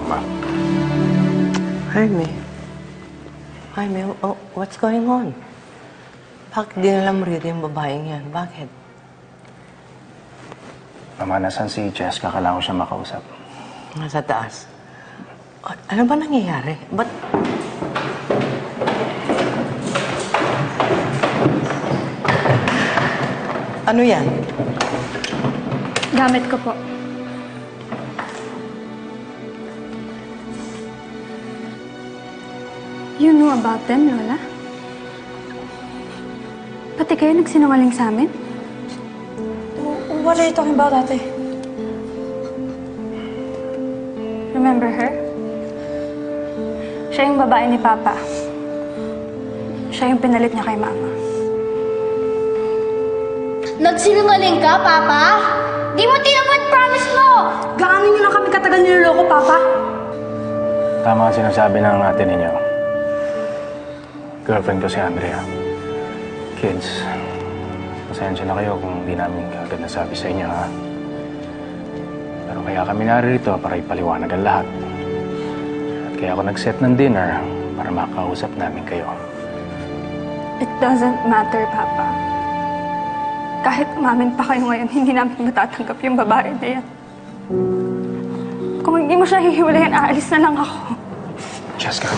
Ma. Jaime. Jaime, what's going on? Bakit dinala mo rito yung babaeng yan? Bakit? Mama, nasan si Jessica? Kailangan ko siya makausap. Nasa taas. Ano ba nangyayari? Ba't... Ano yan? Gamit ko po. You know about them, Lola? Pati kayo nagsinungaling sa amin? What are you talking about, ate? Remember her? Siya yung babae ni Papa. Siya yung pinalit niya kay Mama. Nagsinungaling ka, Papa? Di mo tinapad promise mo! Gaano niyo na kami katagal niloloko, Papa? Tama ang sinasabi ng ate ninyo. Girlfriend ko si Andrea. Kids, pasensya na kayo kung hindi namin agad nasabi sa inyo, ha? Pero kaya kami narito para ipaliwanag ang lahat. At kaya ako nag-set ng dinner para makausap namin kayo. It doesn't matter, Papa. Kahit umamin pa kayo ngayon, hindi namin matatanggap yung babae na yan. Kung hindi mo siya hihiwalayan, aalis na lang ako. Jessica,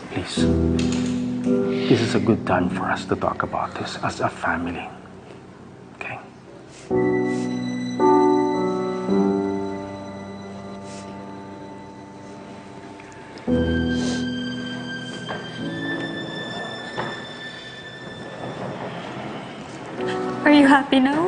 please. This is a good time for us to talk about this as a family. Okay? Are you happy now?